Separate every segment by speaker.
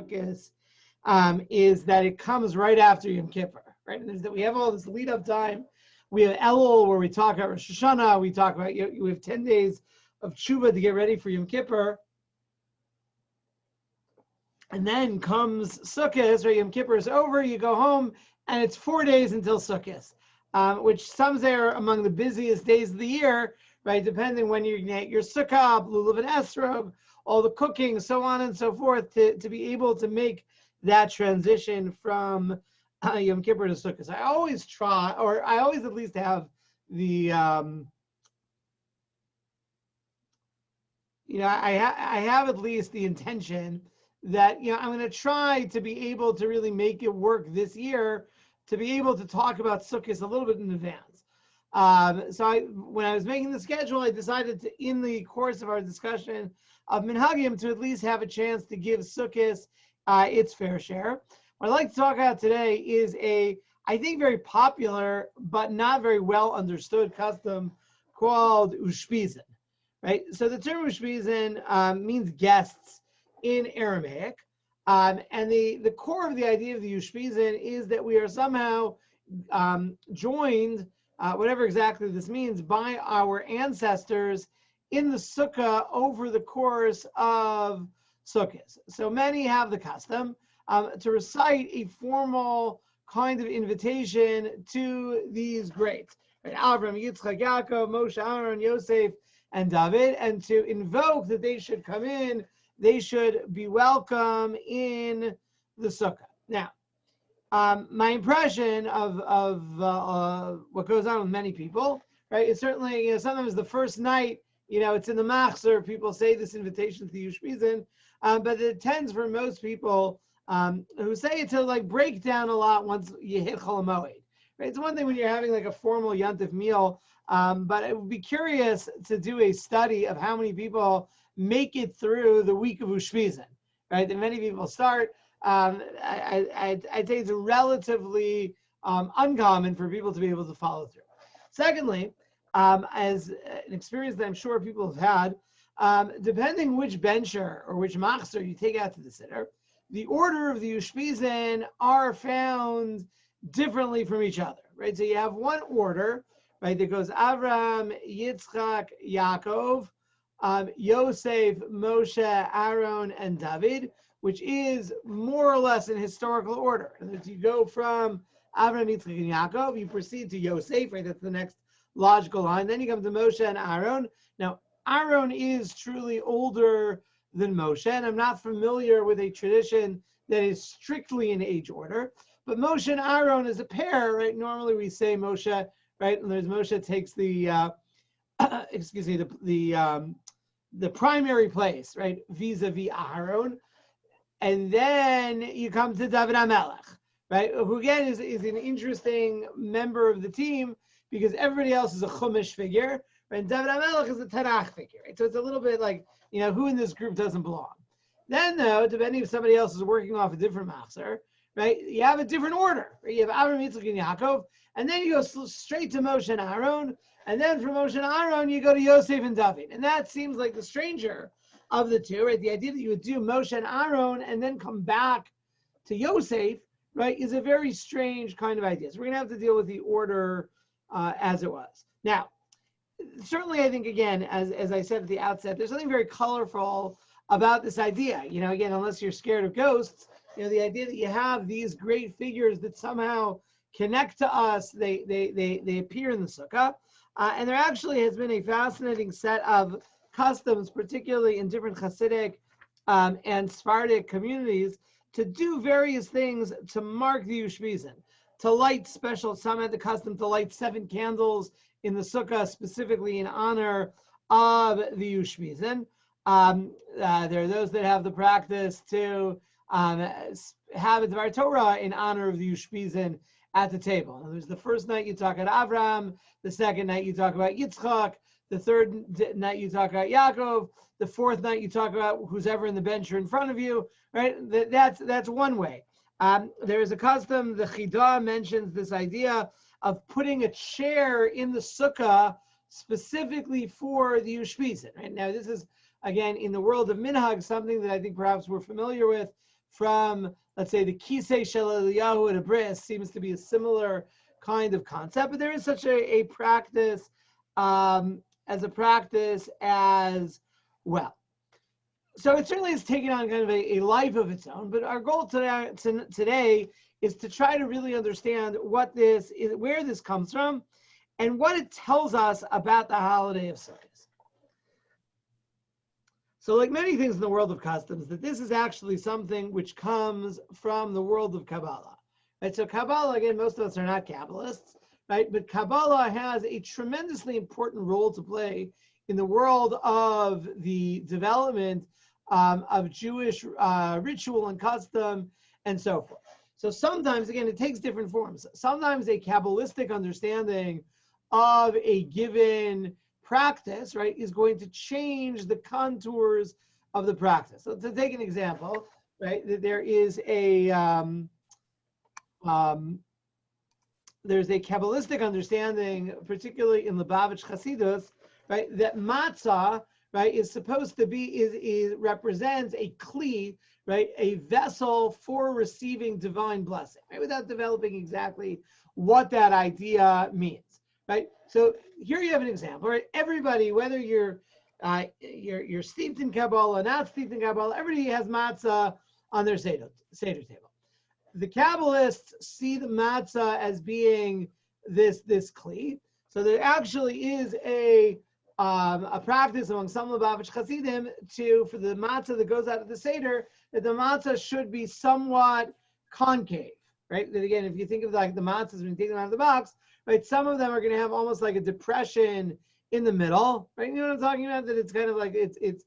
Speaker 1: Sukkot is that it comes right after Yom Kippur, right? And that we have all this lead up time. We have Elul where we talk about Rosh Hashanah. We talk about, we have 10 days of tshuva to get ready for Yom Kippur. And then comes Sukkot, right? Yom Kippur is over, you go home, and it's 4 days until Sukkot, which some say are among the busiest days of the year, right? Depending when you get your sukkah, lulav and esrog, all the cooking, so on and so forth, to be able to make that transition from Yom Kippur to Sukkot. So I always try, or I always at least have the, I have at least the intention that, I'm going to try to be able to really make it work this year, to be able to talk about Sukkot a little bit in advance. So when I was making the schedule, I decided to, in the course of our discussion of Minhagim, to at least have a chance to give Sukkot its fair share. What I'd like to talk about today is I think, very popular, but not very well understood custom called Ushpizin, right? So the term Ushpizin means guests in Aramaic. And the core of the idea of the Ushpizin is that we are somehow joined, whatever exactly this means, by our ancestors in the sukkah over the course of Sukkot. So many have the custom to recite a formal kind of invitation to these greats, right? Avram, Yitzchak, Yaakov, Moshe, Aaron, Yosef, and David, and to invoke that they should come in, they should be welcome in the sukkah. Now, my impression of what goes on with many people, right, is certainly, sometimes the first night, it's in the machzor, people say this invitation to the Ushpizin, but it tends for most people who say it to break down a lot once you hit Chol HaMoed. Right? It's one thing when you're having a formal Yontif meal, but I would be curious to do a study of how many people make it through the week of Ushpizin, right? And many people start. I think it's relatively uncommon for people to be able to follow through. Secondly, as an experience that I'm sure people have had, depending which bencher or which machzor you take out to the siddur, the order of the Ushpizin are found differently from each other, right? So you have one order, right, that goes Avram, Yitzchak, Yaakov, Yosef, Moshe, Aaron, and David, which is more or less in historical order. And as you go from Avram, Yitzchak, and Yaakov, you proceed to Yosef, right? That's the next logical line. Then you come to Moshe and Aaron. Now, Aaron is truly older than Moshe, and I'm not familiar with a tradition that is strictly in age order. But Moshe and Aaron is a pair, right? Normally we say Moshe, right? And there's Moshe takes the the primary place, right, vis-a-vis Aaron, and then you come to David HaMelech, right, who again is an interesting member of the team because everybody else is a Chumash figure, right? And David HaMelech is a Tanakh figure, right? So it's a little bit like, who in this group doesn't belong. Then, though, depending if somebody else is working off a different machzor, right, you have a different order. Right? You have Avram, Yitzchak, and Yaakov, and then you go straight to Moshe and Aaron, and then from Moshe and Aaron, you go to Yosef and David. And that seems like the stranger of the two, right? The idea that you would do Moshe and Aaron and then come back to Yosef, right, is a very strange kind of idea. So we're going to have to deal with the order as it was. Now, certainly I think, again, as I said at the outset, there's something very colorful about this idea. Again, unless you're scared of ghosts, the idea that you have these great figures that somehow connect to us, they appear in the sukkah. And there actually has been a fascinating set of customs, particularly in different Hasidic and Sephardic communities, to do various things to mark the Ushpizin, to light some had the custom to light 7 candles in the sukkah specifically in honor of the Ushpizin. There are those that have the practice to have a Dvar Torah in honor of the Ushpizin at the table. Now, there's the first night you talk about Avram, the second night you talk about Yitzchak, the third night you talk about Yaakov, the fourth night you talk about who's ever in the bench or in front of you, right? That's one way. There is a custom, the Chidah mentions this idea of putting a chair in the sukkah specifically for the Ushpizin, right? Now, this is, again, in the world of Minhag, something that I think perhaps we're familiar with from, let's say, the Kisei Shel Eliyahu at a bris seems to be a similar kind of concept, but there is such a practice as well. So it certainly is taking on kind of a life of its own, but our goal today is to try to really understand what this is, where this comes from, and what it tells us about the holiday of Sukkot. So like many things in the world of customs, that this is actually something which comes from the world of Kabbalah. Right? So Kabbalah, again, most of us are not Kabbalists, right? But Kabbalah has a tremendously important role to play in the world of the development of Jewish ritual and custom and so forth. So sometimes, again, it takes different forms. Sometimes a Kabbalistic understanding of a given practice, right, is going to change the contours of the practice. So to take an example, right, there is there's a Kabbalistic understanding, particularly in Lubavitch Hasidus, right, that matzah, right, is supposed to be, is represents a kli, right, a vessel for receiving divine blessing, right, without developing exactly what that idea means, right? So here you have an example, right? Everybody, whether you're steeped in Kabbalah, not steeped in Kabbalah, everybody has matzah on their Seder table. The Kabbalists see the matzah as being this kli. So there actually is a practice among some Lubavitch Hasidim for the matzah that goes out of the Seder, that the matzah should be somewhat concave, right? That again, if you think of like the matzahs when you take them out of the box, right, some of them are going to have almost like a depression in the middle, right? You know what I'm talking about? That it's kind of like it's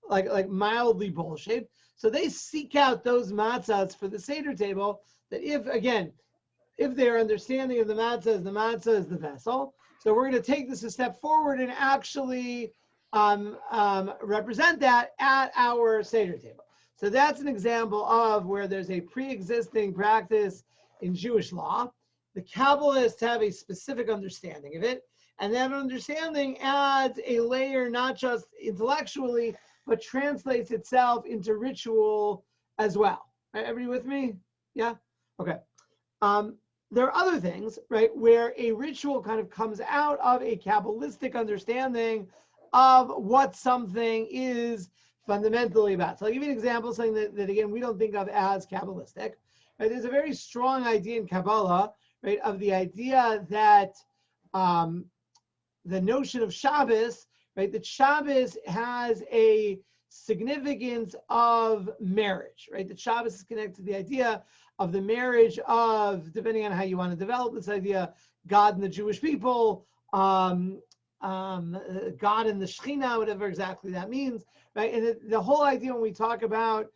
Speaker 1: like mildly bowl-shaped. So they seek out those matzahs for the Seder table. That if their understanding of the matzah is the vessel, so we're going to take this a step forward and actually represent that at our Seder table. So that's an example of where there's a pre-existing practice in Jewish law. The Kabbalists have a specific understanding of it, and that understanding adds a layer not just intellectually, but translates itself into ritual as well. Right, everybody with me? Yeah? Okay. There are other things, right, where a ritual kind of comes out of a Kabbalistic understanding of what something is fundamentally about. So I'll give you an example, something that again, we don't think of as Kabbalistic. Right? There's a very strong idea in Kabbalah, right, of the idea that the notion of Shabbos, right, that Shabbos has a significance of marriage, right? That Shabbos is connected to the idea of the marriage of, depending on how you want to develop this idea, God and the Jewish people, God and the Shekhinah, whatever exactly that means, right? And the whole idea when we talk about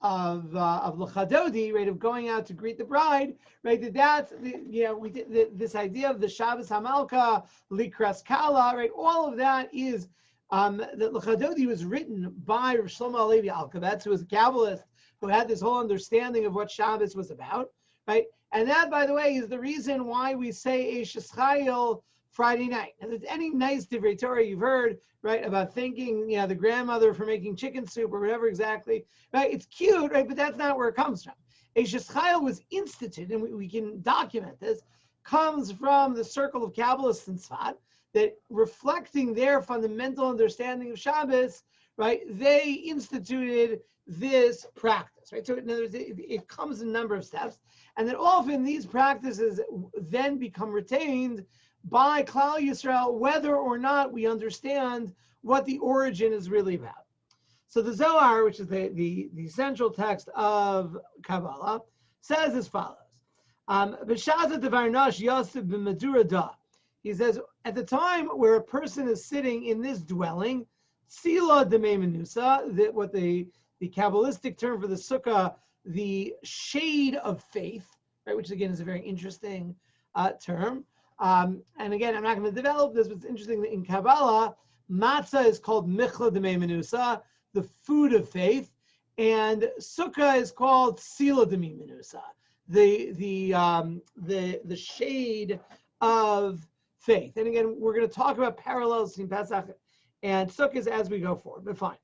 Speaker 1: of l'chadodi, right, of going out to greet the bride, right, that's we did this idea of the Shabbos Hamalka, Likras Kala, right, all of that is that l'chadodi was written by Rav Shlomo Alevi Alkabetz, who was a Kabbalist, who had this whole understanding of what Shabbos was about, right? And that, by the way, is the reason why we say Eishes Chayil Friday night. And if there's any nice divrei Torah you've heard, right, about thanking the grandmother for making chicken soup or whatever exactly, right? It's cute, right? But that's not where it comes from. Eishes Chayil was instituted, and we can document this, comes from the circle of Kabbalists in Tzfat, that reflecting their fundamental understanding of Shabbos, right, they instituted this practice, right? So in other words, it comes in a number of steps, and that often these practices then become retained by Klal Yisrael, whether or not we understand what the origin is really about. So the Zohar, which is the central text of Kabbalah, says as follows. He says, at the time where a person is sitting in this dwelling, Tzila Demei Menusa, that what the Kabbalistic term for the sukkah, the shade of faith, right, which again is a very interesting term. And again, I'm not going to develop this, but it's interesting that in Kabbalah, matzah is called Michla Demei Menusa, the food of faith, and sukkah is called Tzila Demei Menusa, the shade of faith. And again, we're going to talk about parallels between Pesach and Sukkot as we go forward, but fine.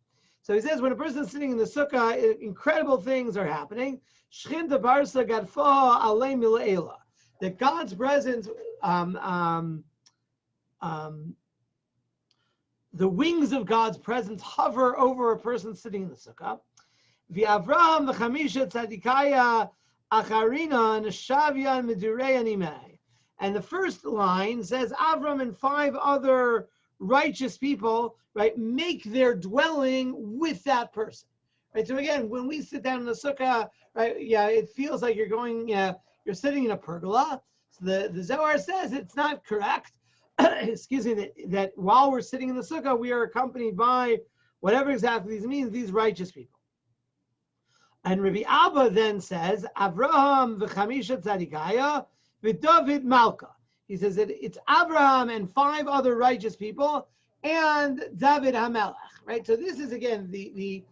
Speaker 1: So he says when a person is sitting in the sukkah, incredible things are happening. Shchinta barsa gadfa alei milaela. That God's presence, the wings of God's presence hover over a person sitting in the sukkah. V'Avraham v'chamisha tzadikaya acharina neshavyan medurei animei. And the first line says Avram and 5 other righteous people, right, make their dwelling with that person. Right. So again, when we sit down in the sukkah, right, yeah, it feels like you're going, you're sitting in a pergola. So the Zohar says it's not correct. Excuse me, that while we're sitting in the sukkah, we are accompanied by whatever exactly this means, these righteous people. And Rabbi Abba then says, Avraham v'chamisha tzadikaya v'David malka. He says that it's Abraham and 5 other righteous people and David HaMelech, right? So this is again the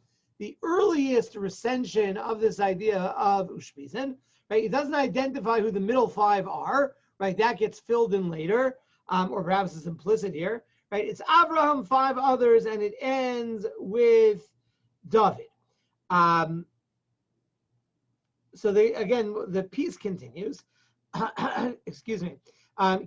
Speaker 1: earliest recension of this idea of Ushpizin, right? It doesn't identify who the middle 5 are, right? That gets filled in later, or perhaps it's implicit here, right? It's Abraham, 5 others, and it ends with David. So the piece continues. Excuse me.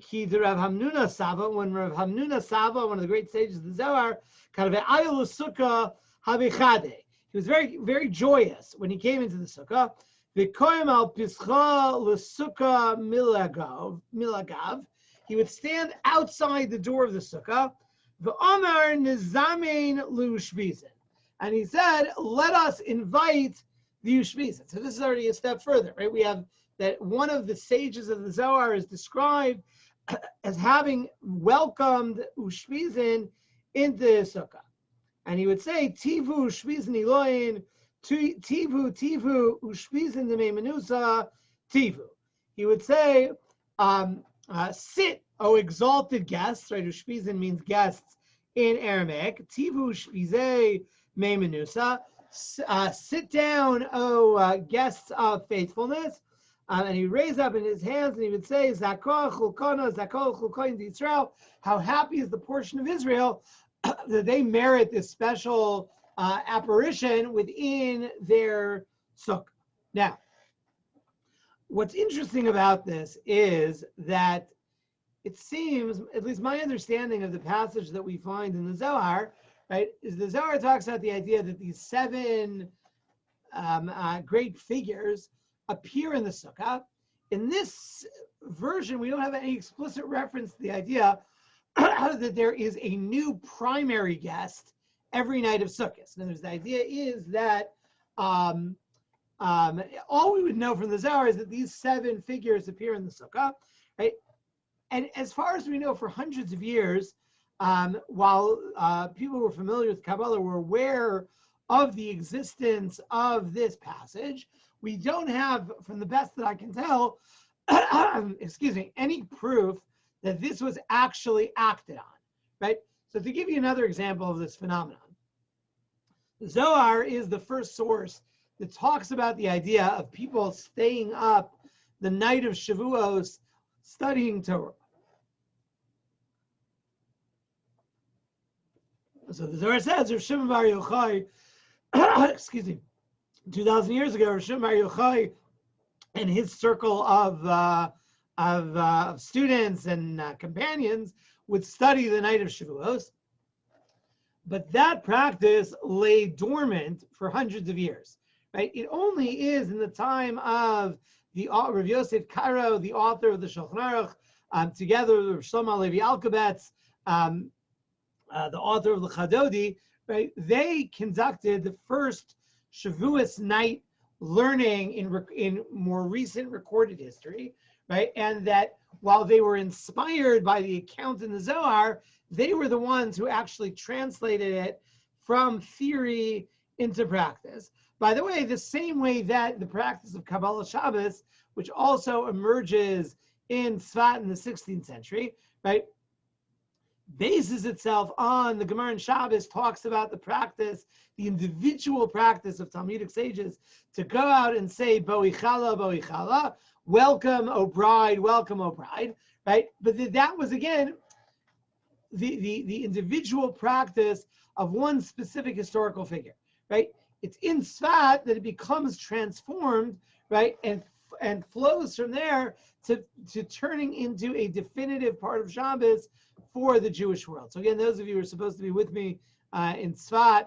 Speaker 1: Ki the Rav Hamnuna Sava, when Rav Hamnuna Sava, one of the great sages of the Zohar, kind of ayul sukkah habichade. He was very, very joyous when he came into the sukkah. V'koyim al pischa l'sukkah milagav. He would stand outside the door of the sukkah. V'omar nizamein l'ushpizin. And he said, let us invite the Ushpizin. So this is already a step further, right? We have that one of the sages of the Zohar is described as having welcomed Ushpizin into the sukkah. And he would say, Tivu Ushpizin Eloin, Tivu Ushpizin Demei Menusa, Tivu. He would say, sit, O exalted guests, right? Ushpizin means guests in Aramaic. Tivu Ushpizei Mei Menusa. Sit down, O guests of faithfulness. And he raised up in his hands and he would say, Zakor Chulkona, Zakor Chulkoin Yisrael. How happy is the portion of Israel that they merit this special apparition within their sukkah. Now, what's interesting about this is that it seems, at least my understanding of the passage that we find in the Zohar, right, is the Zohar talks about the idea that these 7 great figures appear in the sukkah. In this version, we don't have any explicit reference to the idea that there is a new primary guest every night of Sukkot. In other words, the idea is that all we would know from the Zohar is that these 7 figures appear in the sukkah, right? And as far as we know, for hundreds of years, while people who were familiar with Kabbalah were aware of the existence of this passage, we don't have, from the best that I can tell, excuse me, any proof that this was actually acted on, right? So to give you another example of this phenomenon, Zohar is the first source that talks about the idea of people staying up the night of Shavuos studying Torah. So the Zohar says, Rav Shimon Bar Yochai, excuse me, 2,000 years ago, Rav Shimon Bar Yochai and his circle of students and companions would study the night of Shavuos. But that practice lay dormant for hundreds of years, right? It only is in the time of the Rav Yosef Karo, the author of the Shulchan Aruch, together with Rav Shlomo Levi Alkabetz, the author of the Chadodi, right? They conducted the first Shavuos night learning in more recent recorded history, right? And that while they were inspired by the account in the Zohar, they were the ones who actually translated it from theory into practice. By the way, the same way that the practice of Kabbalah Shabbos, which also emerges in Tzfat in the 16th century, right, bases itself on the Gemara in Shabbos, talks about the practice, the individual practice of Talmudic sages to go out and say, Bo'ichala, Bo'ichala, welcome, O bride, right? But that was, again, the individual practice of one specific historical figure, right? It's in Tzfat that it becomes transformed, right, and flows from there to turning into a definitive part of Shabbos for the Jewish world. So again, those of you who are supposed to be with me in Tzfat,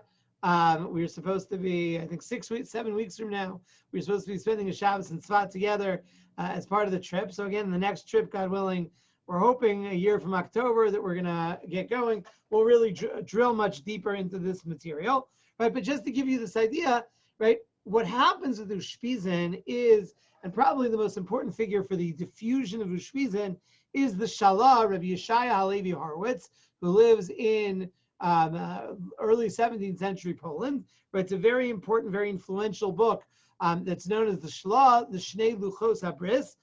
Speaker 1: we were supposed to be, I think, 7 weeks from now, we're supposed to be spending a Shabbos in Tzfat together as part of the trip. So again, the next trip, God willing, we're hoping a year from October that we're gonna get going. We'll really drill much deeper into this material, right? But just to give you this idea, right, what happens with Ushpizin is, and probably the most important figure for the diffusion of Ushpizin is the Shalah, Rabbi Yeshaya Halevi Horowitz, who lives in early 17th century Poland. But it's a very important, very influential book that's known as the Shalah, the Shnei Luchos HaBris,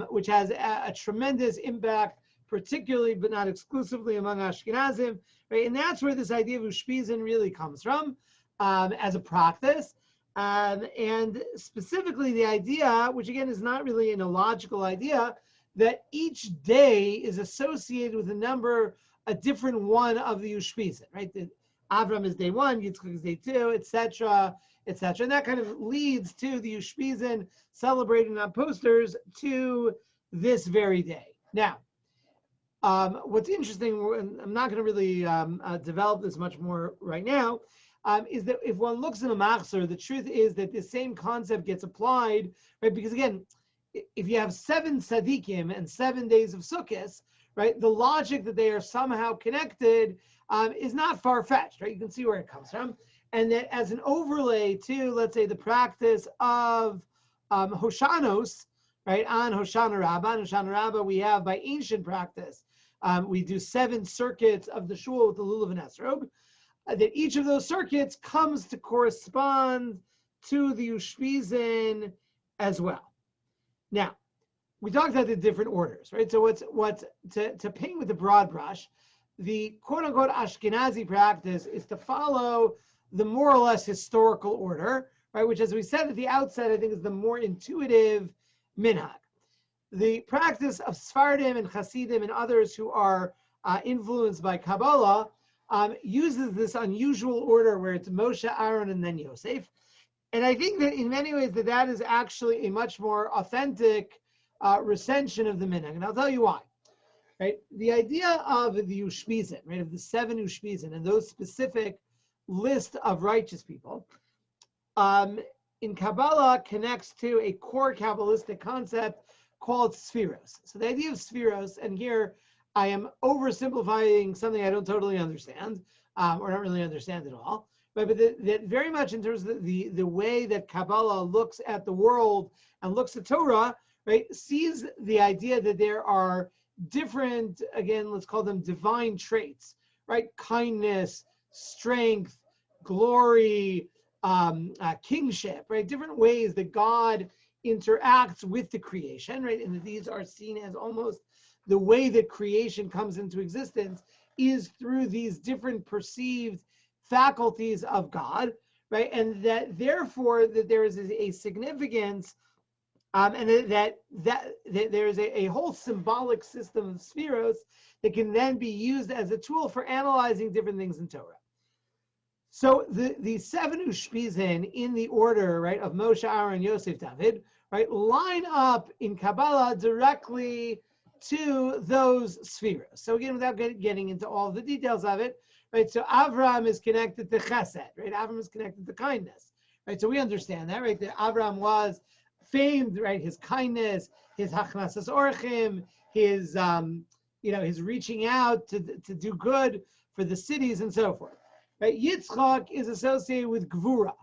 Speaker 1: which has a tremendous impact, particularly but not exclusively among Ashkenazim, right? And that's where this idea of Ushpizin really comes from as a practice. And specifically the idea, which again is not really an illogical idea, that each day is associated with a different one of the Ushpizin, right? That Avram is day 1, Yitzchak is day 2, etc., etc. And that kind of leads to the Ushpizin celebrating on posters to this very day. Now, what's interesting, and I'm not going to really develop this much more right now, is that if one looks in a machzor, the truth is that the same concept gets applied, right? Because again, if you have 7 tzaddikim and 7 days of Sukkot, right, the logic that they are somehow connected is not far-fetched, right? You can see where it comes from. And that as an overlay to, let's say, the practice of Hoshanos, right, on Hoshana Rabbah. On Hoshana Rabbah, we have, by ancient practice, we do 7 circuits of the shul with the lulav and esrog. That each of those circuits comes to correspond to the Ushpizin as well. Now, we talked about the different orders, right? So what's to paint with a broad brush, the quote-unquote Ashkenazi practice is to follow the more or less historical order, right? Which, as we said at the outset, I think is the more intuitive minhag. The practice of Sfardim and Hasidim and others who are influenced by Kabbalah uses this unusual order where it's Moshe, Aaron, and then Yosef. And I think that in many ways that is actually a much more authentic recension of the minhag. And I'll tell you why. Right? The idea of the Ushpizin, right, of the 7 Ushpizin and those specific list of righteous people, in Kabbalah connects to a core Kabbalistic concept called Spheros. So the idea of Spheros, and here I am oversimplifying something I don't totally understand, or don't really understand at all, but that very much in terms of the way that Kabbalah looks at the world and looks at Torah, right, sees the idea that there are different, again, let's call them divine traits, right? Kindness, strength, glory, kingship, right? Different ways that God interacts with the creation, right? And that these are seen as almost the way that creation comes into existence is through these different perceived faculties of God, right? And that therefore that there is a significance, and that there is a whole symbolic system of spheros that can then be used as a tool for analyzing different things in Torah. So the 7 Ushpizin in the order, right, of Moshe, Aaron, Yosef, David, right, line up in Kabbalah directly to those spheros. So again, without getting into all the details of it, right, so Avram is connected to chesed, right? Avram is connected to kindness, right? So we understand that, right? That Avram was famed, right? His kindness, his hachnasas orchim, his his reaching out to do good for the cities and so forth, right? Yitzchak is associated with gvura,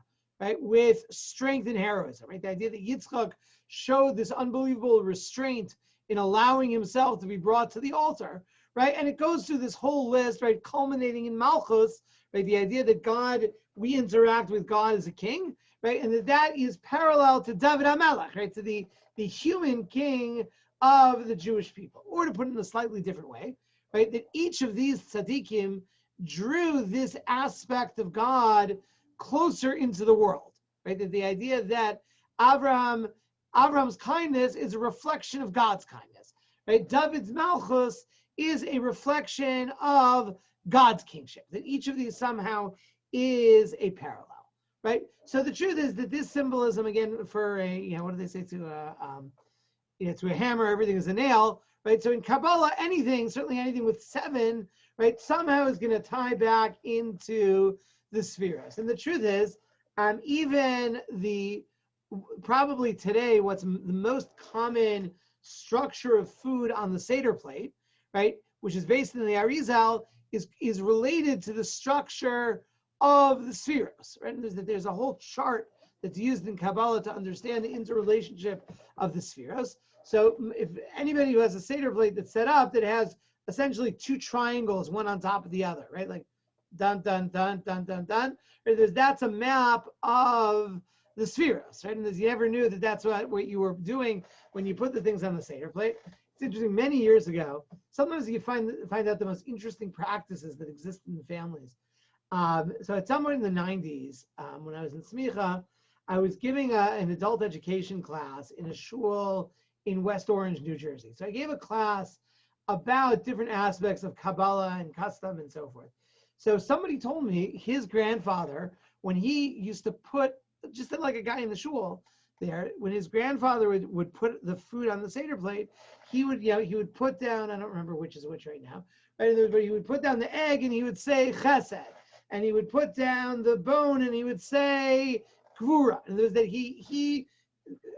Speaker 1: right? With strength and heroism, right? The idea that Yitzchak showed this unbelievable restraint in allowing himself to be brought to the altar, right? And it goes through this whole list, right? Culminating in Malchus, right? The idea that God, we interact with God as a king, right? And that is parallel to David HaMelech, right? To the human king of the Jewish people. Or to put it in a slightly different way, right? That each of these tzaddikim drew this aspect of God closer into the world, right? That the idea that Avram's kindness is a reflection of God's kindness, right? David's Malchus is a reflection of God's kingship, that each of these somehow is a parallel, right? So the truth is that this symbolism, again, for a, what do they say to to a hammer, everything is a nail, right? So in Kabbalah, anything, certainly anything with 7, right, somehow is going to tie back into the spheres. And the truth is, even probably today, what's the most common structure of food on the Seder plate, right, which is based in the Arizal, is related to the structure of the spheres, right? And there's a whole chart that's used in Kabbalah to understand the interrelationship of the spheres. So if anybody who has a Seder plate that's set up that has essentially 2 triangles, one on top of the other, right? Like dun, dun, dun, dun, dun, dun. Right? That's a map of the spheres, right? And as you never knew that that's what you were doing when you put the things on the Seder plate. It's interesting, many years ago, sometimes you find out the most interesting practices that exist in the families. So at some point in the 90s, when I was in Smicha, I was giving an adult education class in a shul in West Orange, New Jersey. So I gave a class about different aspects of Kabbalah and custom and so forth. So somebody told me his grandfather, when he used to put, just like a guy in the shul there, when his grandfather would put the food on the Seder plate, he would put down, I don't remember which is which right now, right? But he would put down the egg and he would say chesed. And he would put down the bone and he would say gvura. And there's that he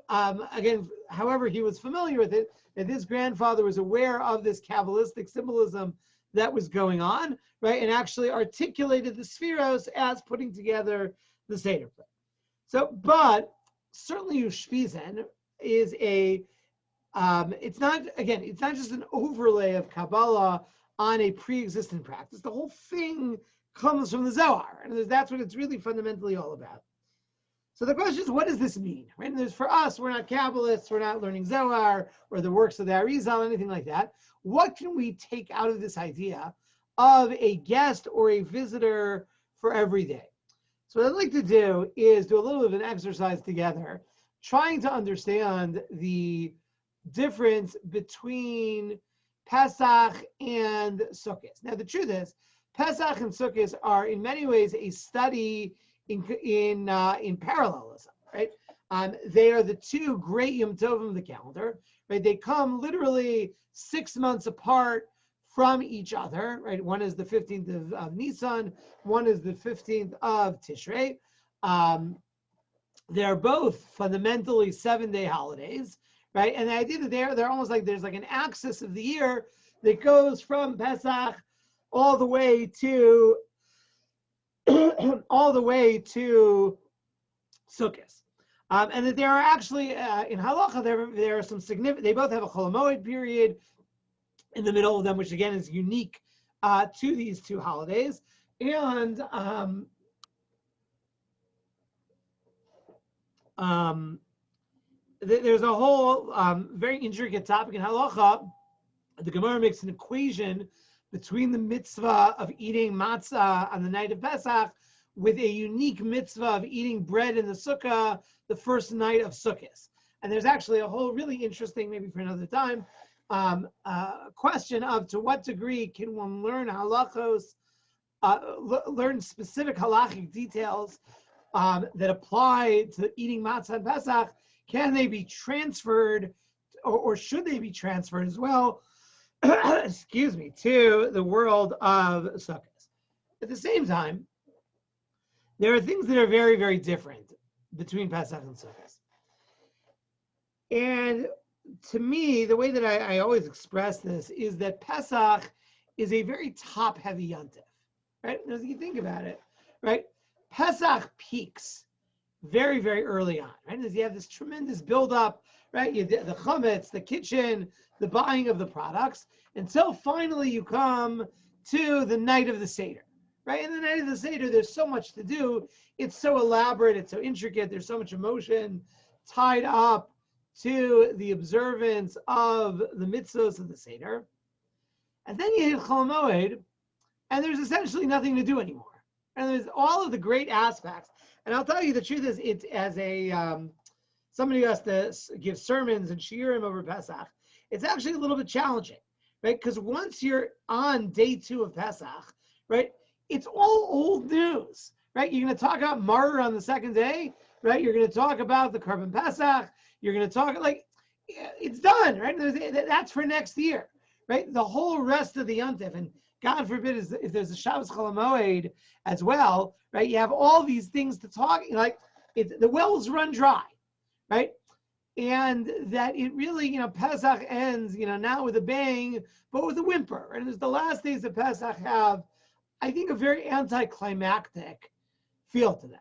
Speaker 1: again, however he was familiar with it, that his grandfather was aware of this Kabbalistic symbolism that was going on, right? And actually articulated the spheros as putting together the Seder plate. So, but certainly Ushpizin is it's not just an overlay of Kabbalah on a pre-existent practice. The whole thing comes from the Zohar, and that's what it's really fundamentally all about. So the question is, what does this mean? Right? And for us, we're not Kabbalists, we're not learning Zohar or the works of the Arizal, anything like that. What can we take out of this idea of a guest or a visitor for every day? So what I'd like to do is do a little bit of an exercise together, trying to understand the difference between Pesach and Sukkot. Now, the truth is, Pesach and Sukkot are in many ways a study in parallelism, right? They are the 2 great Yom Tovim of the calendar, right? They come literally 6 months apart from each other, right? One is the 15th of Nisan, one is the 15th of Tishrei. They're both fundamentally 7-day holidays, right? And the idea that they're almost like there's like an axis of the year that goes from Pesach all the way to Sukkot. And that there are actually in halacha there are some significant. They both have a Chol Hamoed period in the middle of them, which again is unique to these 2 holidays. And there's a whole very intricate topic in halacha. The Gemara makes an equation between the mitzvah of eating matzah on the night of Pesach with a unique mitzvah of eating bread in the sukkah the first night of Sukkot. And there's actually a whole really interesting, maybe for another time, question of to what degree can one learn halachos, learn specific halachic details that apply to eating matzah on Pesach. Can they be transferred or should they be transferred as well excuse me, to the world of Sukkot? At the same time, there are things that are very, very different between Pesach and Sukkot. And to me, the way that I always express this is that Pesach is a very top-heavy yontif, right? As you think about it, right? Pesach peaks very, very early on, right? As you have this tremendous buildup, right? The chametz, the kitchen, the buying of the products, until finally you come to the night of the Seder, right? And the night of the Seder, there's so much to do. It's so elaborate, it's so intricate, there's so much emotion tied up to the observance of the mitzvahs of the Seder. And then you hit Chol Hamoed, and there's essentially nothing to do anymore. And there's all of the great aspects. And I'll tell you the truth is, it's as a somebody who has to give sermons and shiurim over Pesach, it's actually a little bit challenging, right? Because once you're on day 2 of Pesach, right? It's all old news, right? You're going to talk about Martyr on the second day, right? You're going to talk about the Korban Pesach. You're going to talk it's done, right? That's for next year, right? The whole rest of the Yontif, and God forbid if there's a Shabbos Chol HaMoed as well, right? You have all these things to talk, the wells run dry, right? And that it really, Pesach ends, not with a bang, but with a whimper. And as the last days of Pesach have, I think, a very anticlimactic feel to them.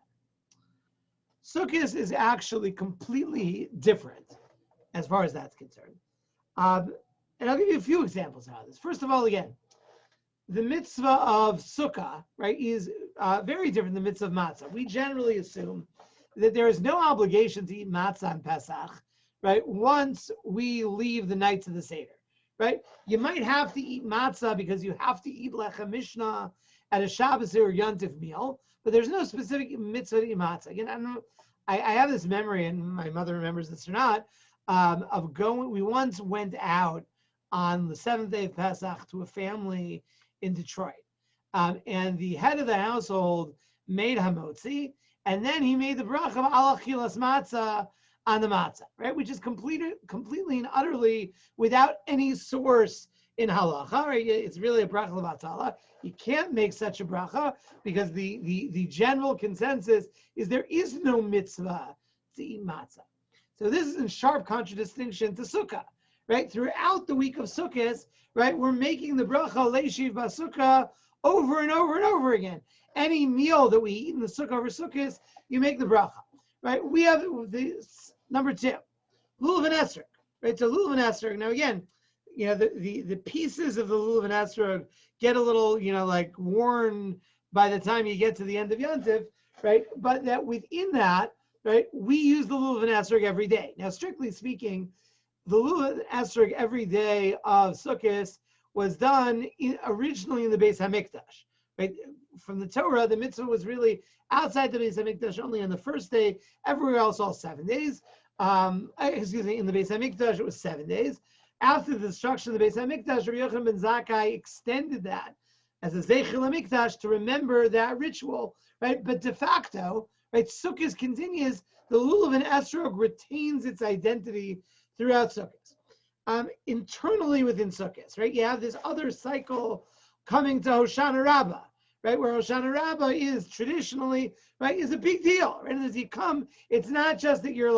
Speaker 1: Sukkot is actually completely different as far as that's concerned. And I'll give you a few examples of this. First of all, again, the mitzvah of sukkah, right, is very different than the mitzvah of matzah. We generally assume that there is no obligation to eat matzah on Pesach, right, once we leave the nights of the Seder, right? You might have to eat matzah because you have to eat lechem mishnah at a Shabbos or Yontif meal, but there's no specific mitzvah to eat matzah. Again, I don't know, I have this memory, and my mother remembers this or not, we once went out on the 7th day of Pesach to a family in Detroit. And the head of the household made hamotzi, and then he made the bracha of al achilas matzah on the matzah, right? Which is completely and utterly without any source in halacha, right? It's really a bracha levatala. You can't make such a bracha because the general consensus is there is no mitzvah to eat matzah. So this is in sharp contradistinction to sukkah, right? Throughout the week of Sukkot, right, we're making the bracha leishiv basukah over and over and over again. Any meal that we eat in the sukkah over Sukkot, you make the bracha, right? We have number 2, lulav and esrog, right? So lulav and esrog. Now again, the pieces of the lulav and esrog get a little, worn by the time you get to the end of Yontif, right? But that within that, right, we use the lulav and esrog every day. Now, strictly speaking, the lulav and esrog every day of Sukkot was done originally in the Beis HaMikdash, right? From the Torah, the mitzvah was really outside the Beis HaMikdash only on the first day. Everywhere else, all 7 days. In the Beis HaMikdash, it was 7 days. After the destruction of the Beis HaMikdash, Rabbi Yochanan ben Zakkai extended that as a Zeichel HaMikdash to remember that ritual, right? But de facto, right, Sukkot continues, the lulav and esrog retains its identity throughout Sukkot. Internally within Sukkot, right, you have this other cycle coming to Hoshana Rabbah, right, where Hoshana Rabbah is traditionally, right, is a big deal, right? And as you come, it's not just that you're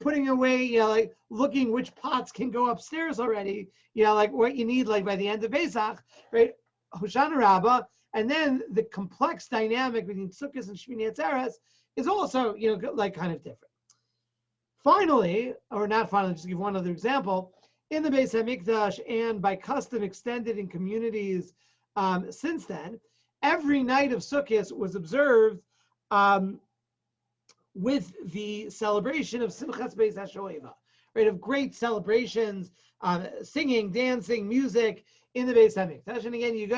Speaker 1: putting away, looking which pots can go upstairs already, what you need, by the end of Pesach, right? Hoshana Rabbah, and then the complex dynamic between Sukkot and Shmini Atzeres is also, kind of different. Finally, or not finally, just to give one other example, in the Beis HaMikdash and by custom extended in communities since then, every night of Sukkot was observed with the celebration of Simchas Beis HaShoeva, right, of great celebrations, singing, dancing, music in the Beis HaMikdash. And again, you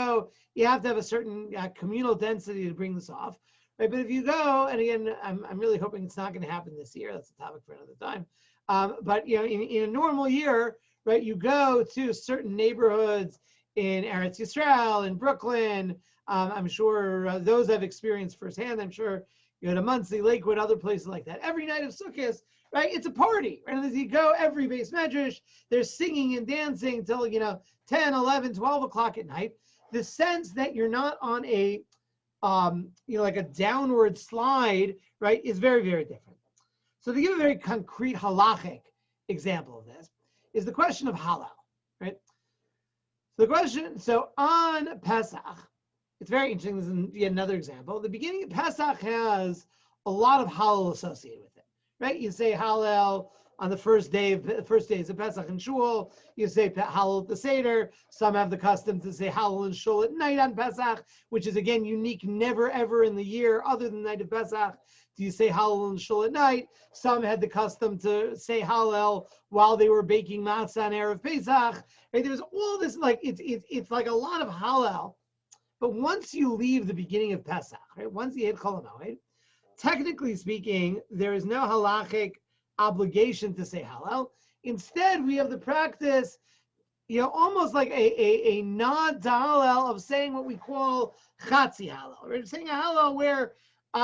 Speaker 1: have to have a certain communal density to bring this off, right? But if you go, and again, I'm really hoping it's not going to happen this year. That's a topic for another time. But in a normal year, right, you go to certain neighborhoods in Eretz Yisrael, in Brooklyn. I'm sure those I've experienced firsthand. I'm sure you go to Muncie, Lakewood, other places like that. Every night of Sukkot, right, it's a party. Right? And as you go, every base medrash, they're singing and dancing till 10, 11, 12 o'clock at night. The sense that you're not on a a downward slide, right, is very, very different. So to give a very concrete halachic example of this is the question of halal, right? So on Pesach, it's very interesting. This is yet another example. The beginning of Pesach has a lot of halal associated with it, right? You say halal on the first days of Pesach in Shul. You say halal at the Seder. Some have the custom to say halal in Shul at night on Pesach, which is again unique. Never ever in the year other than the night of Pesach do you say halal in Shul at night. Some had the custom to say halal while they were baking matzah on Erev Pesach. Right? There's all this it's like a lot of halal. But once you leave the beginning of Pesach, right? Once you hit Chol HaMoed, technically speaking, there is no halachic obligation to say halal. Instead, we have the practice almost like a nod to Hallel of saying what we call Chatzi Hallel. We're saying a Hallel where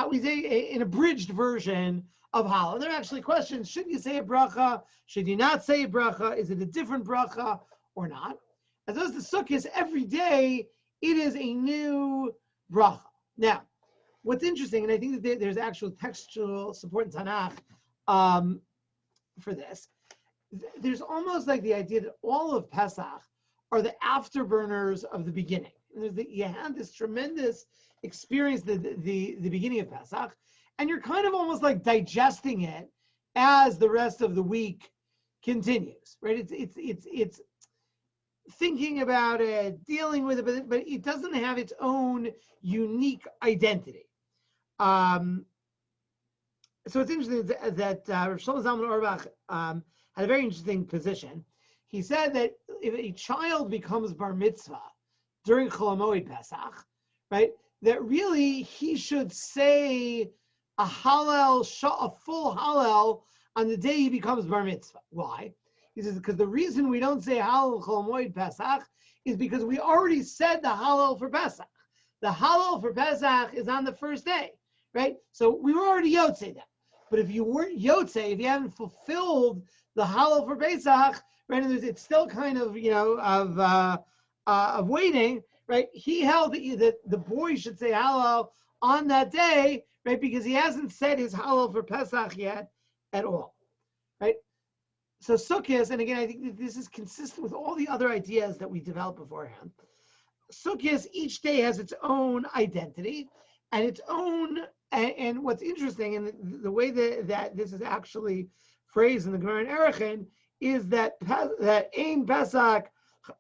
Speaker 1: we say an abridged version of Hallel. There are actually questions: should you say a bracha? Should you not say a bracha? Is it a different bracha or not? As opposed to Sukkot, every day it is a new bracha. Now, what's interesting, and I think that there's actual textual support in Tanakh for this. There's almost like the idea that all of Pesach are the afterburners of the beginning. You had this tremendous experience, the beginning of Pesach, and you're kind of almost like digesting it as the rest of the week continues, right? It's thinking about it, dealing with it, but it doesn't have its own unique identity. So it's interesting that Rav Shlomo Zalman Auerbach had a very interesting position. He said that if a child becomes bar mitzvah during Chol HaMoed Pesach, right, that really he should say a Hallel, a full Hallel on the day he becomes bar mitzvah. Why? He says because the reason we don't say Hallel Chol HaMoed Pesach is because we already said the Hallel for Pesach. The Hallel for Pesach is on the first day, right? So we were already Yotzei then. But if you weren't Yotzei, if you haven't fulfilled the Hallel for Pesach, right, and it's still kind of, of waiting, right? He held that the boy should say Hallel on that day, right, because he hasn't said his Hallel for Pesach yet at all, right? So Sukkot, and again, I think that this is consistent with all the other ideas that we developed beforehand. Sukkot, each day has its own identity and its own, and what's interesting, and the way that this is actually phrase in the Gemara in Erechim is that Ein Pesach,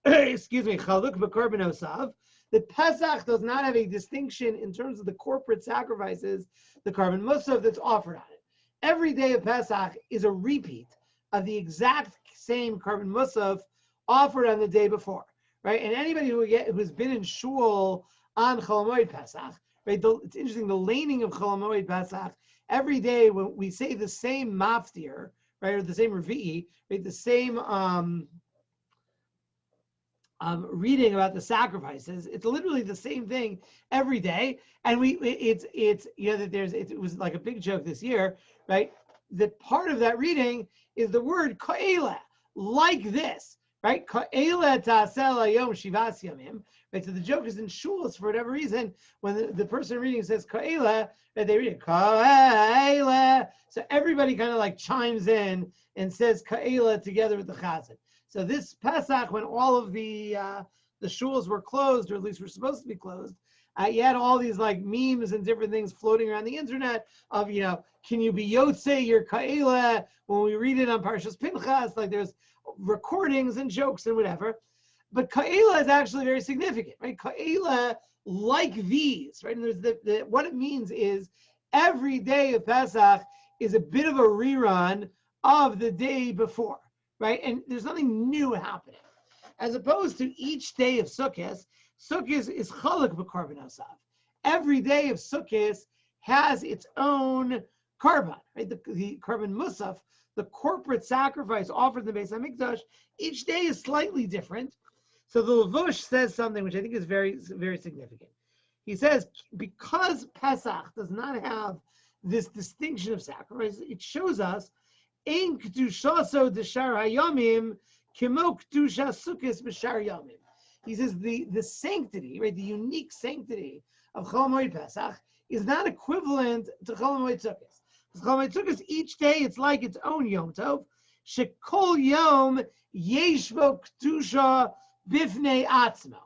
Speaker 1: Chaluk b'Korban Osav, that Pesach does not have a distinction in terms of the corporate sacrifices, the Korban Musav that's offered on it. Every day of Pesach is a repeat of the exact same Korban Musav offered on the day before, right? And anybody who's been in shul on Chol HaMoed Pesach, right? It's interesting, the laning of Chol HaMoed Pesach, every day when we say the same maftir, right, or the same revi'i, right, the same reading about the sacrifices. It's literally the same thing every day, and it was like a big joke this year, right? That part of that reading is the word ka'ela, like this, right? Ka'ela ta'asel hayom shivas yamim, right? So the joke is in shuls for whatever reason when the person reading says ka'ela, right, they read it ka'ela. So everybody kind of like chimes in and says ka'ela together with the chazan. So this Pesach, when all of the shuls were closed, or at least were supposed to be closed, you had all these like memes and different things floating around the internet of, can you be Yotzei your Ka'ela when we read it on Parshas Pinchas? Like there's recordings and jokes and whatever. But Ka'ela is actually very significant, right? Ka'ela, like these, right? And there's what it means is every day of Pesach is a bit of a rerun of the day before, right? And there's nothing new happening. As opposed to each day of Sukkot is Chaluk b'Korban Osav. Every day of Sukkot has its own Korban, right? The Korban Musaf, the corporate sacrifice offered in the Beis HaMikdash, each day is slightly different. So the Levush says something which I think is very, very significant. He says, because Pesach does not have this distinction of sacrifice, it shows us Ein Kedushaso D'Shar Hayamim Kimo Kedusha Sukkos B'Shar Yamim. He says the sanctity, right, the unique sanctity of Chol HaMoed Pesach is not equivalent to Chol HaMoed Sukkos. Chol HaMoed Sukkos, each day it's like its own Yom Tov. Shekol Yom Yeshvo Kedusha Bifnei Atzmo.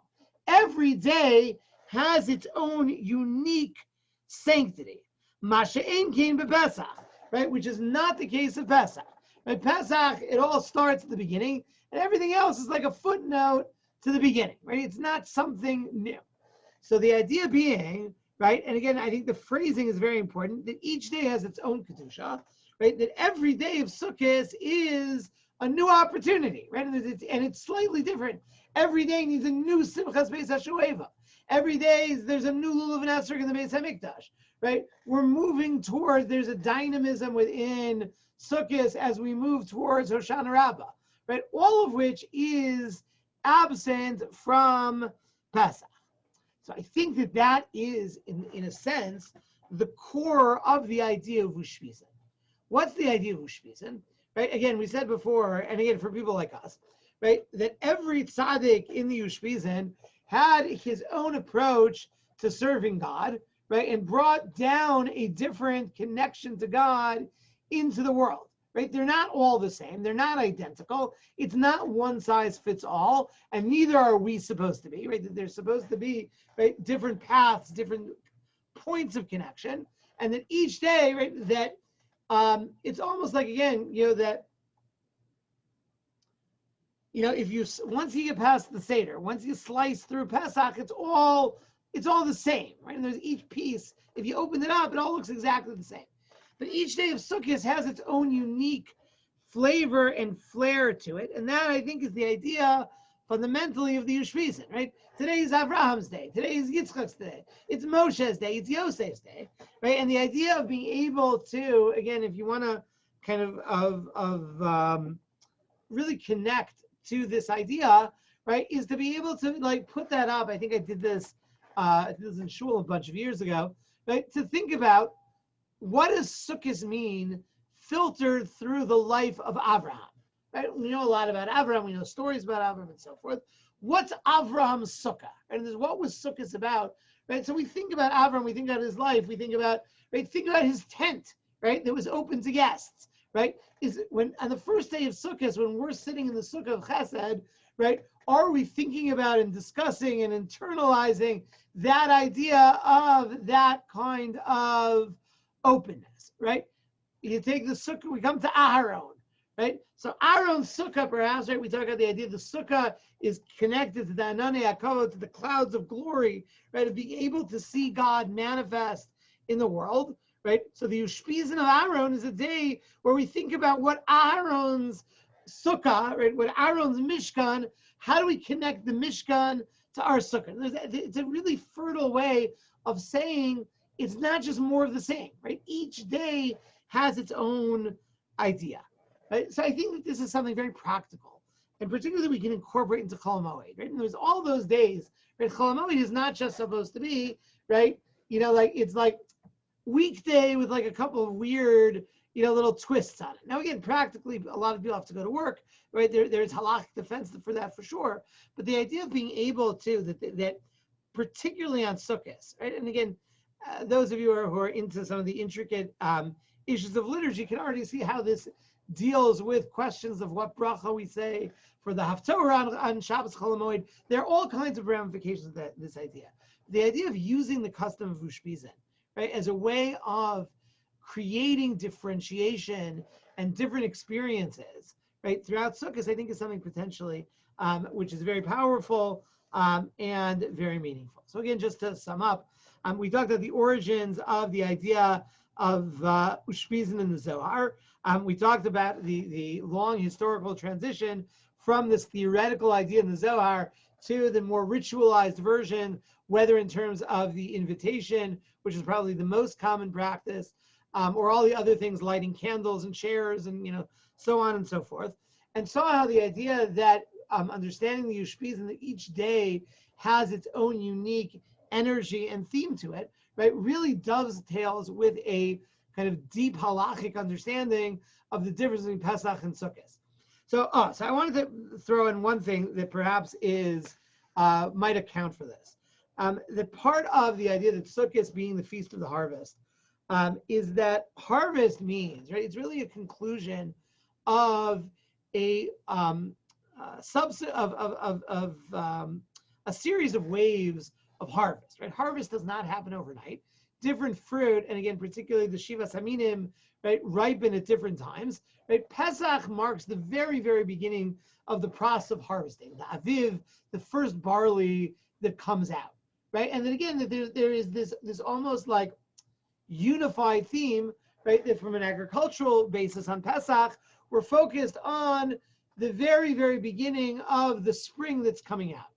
Speaker 1: Every day has its own unique sanctity. Masha Ein Kein BePesach, right, which is not the case of Pesach. Right, Pesach, it all starts at the beginning, and everything else is like a footnote to the beginning, right? It's not something new. So the idea being, right, and again, I think the phrasing is very important, that each day has its own Kedusha, right? That every day of Sukkot is a new opportunity, right? And it's slightly different. Every day needs a new Simchas Beis HaShoeva. Every day there's a new Lulav and Esrog in the Beis HaMikdash, right? We're moving towards, there's a dynamism within Sukkot as we move towards Hoshana Rabbah, right? All of which is absent from Pesach. So I think that is, in a sense, the core of the idea of Ushpizin. What's the idea of Ushpizin? Right? Again, we said before, and again, for people like us, right, that every tzaddik in the Ushpizin had his own approach to serving God, right, and brought down a different connection to God into the world, right? They're not all the same. They're not identical. It's not one size fits all, and neither are we supposed to be, right? They're supposed to be, right, different paths, different points of connection, and that each day, right, that it's almost like, again, that, if you, once you get past the Seder, once you slice through Pesach, it's all the same, right? And there's each piece, if you open it up, it all looks exactly the same. But each day of Sukkot has its own unique flavor and flair to it. And that, I think, is the idea fundamentally of the Ushpizin, right? Today is Abraham's day. Today is Yitzchak's day. It's Moshe's day. It's Yosef's day, right? And the idea of being able to, again, if you want to kind of really connect to this idea, right, is to be able to like put that up. I think I did this in shul a bunch of years ago, right? To think about what does Sukkot mean filtered through the life of Abraham, right? We know a lot about Abraham. We know stories about Abraham and so forth. What's Avraham's Sukkah? And what was Sukkot about, right? So we think about Abraham, we think about his life, we think about, right? Think about his tent, right? That was open to guests, right? Is it when on the first day of Sukkot, when we're sitting in the Sukkah of Chesed, right? Are we thinking about and discussing and internalizing that idea of that kind of openness, right? You take the Sukkah, we come to Aharon, right? So Aaron's Sukkah, perhaps, right? We talk about the idea the Sukkah is connected to the Ananei HaKavod, to the clouds of glory, right? Of being able to see God manifest in the world, right? So the Ushpizin of Aaron is a day where we think about what Aaron's Sukkah, right? What Aaron's Mishkan, how do we connect the Mishkan to our Sukkah? It's a really fertile way of saying it's not just more of the same, right? Each day has its own idea, right? So I think that this is something very practical, and particularly we can incorporate into Chol Hamoed, right? And there's all those days, right? Chol Hamoed is not just supposed to be, right? Like it's like weekday with like a couple of weird, little twists on it. Now again, practically, a lot of people have to go to work, right? There's halakhic defense for that for sure. But the idea of being able to, that particularly on Sukkot, right? And again, those of you who are into some of the intricate issues of liturgy can already see how this deals with questions of what bracha we say for the Haftorah on Shabbos Chol Hamoed. There are all kinds of ramifications of this idea. The idea of using the custom of Ushpizin, right, as a way of creating differentiation and different experiences, right, throughout Sukkot, I think is something potentially which is very powerful and very meaningful. So again, just to sum up, we talked about the origins of the idea of Ushpizin in the Zohar. We talked about the long historical transition from this theoretical idea in the Zohar to the more ritualized version, whether in terms of the invitation, which is probably the most common practice, or all the other things, lighting candles and chairs and so on and so forth. And saw how the idea that understanding the Ushpizin, that each day has its own unique energy and theme to it, right, really dovetails with a kind of deep halachic understanding of the difference between Pesach and Sukkot. So I wanted to throw in one thing that perhaps is might account for this. The part of the idea that Sukkot being the feast of the harvest is that harvest means, right, it's really a conclusion of a subset of a series of waves of harvest, right? Harvest does not happen overnight. Different fruit, and again, particularly the Shivas Haminim, right, ripen at different times, right? Pesach marks the very, very beginning of the process of harvesting, the Aviv, the first barley that comes out, right? And then again, there is this almost like unified theme, right, that from an agricultural basis on Pesach, we're focused on the very, very beginning of the spring that's coming out,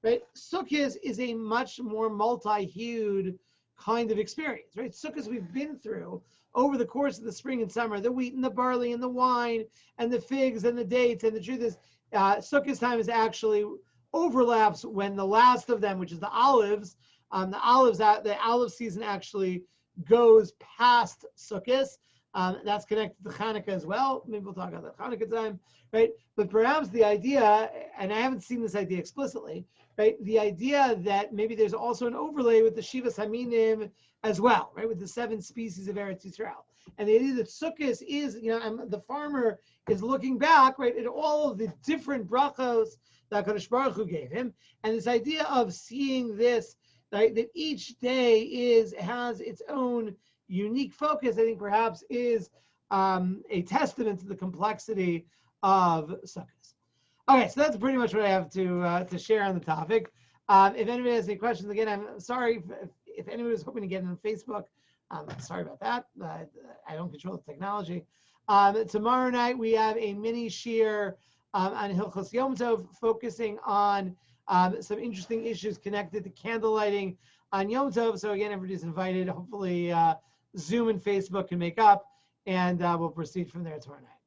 Speaker 1: right? Sukkot is a much more multi-hued kind of experience, right? Sukkot we've been through over the course of the spring and summer, the wheat and the barley and the wine and the figs and the dates, and the truth is Sukkot time is actually overlaps when the last of them, which is the olives, the olive season actually goes past Sukkot. That's connected to Hanukkah as well. Maybe we'll talk about that Hanukkah time, right? But perhaps the idea, and I haven't seen this idea explicitly, right? The idea that maybe there's also an overlay with the Shivas Haminim as well, right? With the 7 species of Eretz Yisrael. And the idea that Sukkot is, the farmer is looking back, right, at all of the different brachos that HaKadosh Baruch Hu gave him. And this idea of seeing this, right, that each day has its own unique focus, I think perhaps is a testament to the complexity of Sukkot. Okay, so that's pretty much what I have to share on the topic. If anybody has any questions, again, I'm sorry if anybody was hoping to get in on Facebook. Sorry about that. I don't control the technology. Tomorrow night we have a mini shir on Hilchos Yom Tov, focusing on some interesting issues connected to candle lighting on Yom Tov. So again, everybody's invited. Hopefully Zoom and Facebook can make up, and we'll proceed from there tomorrow night.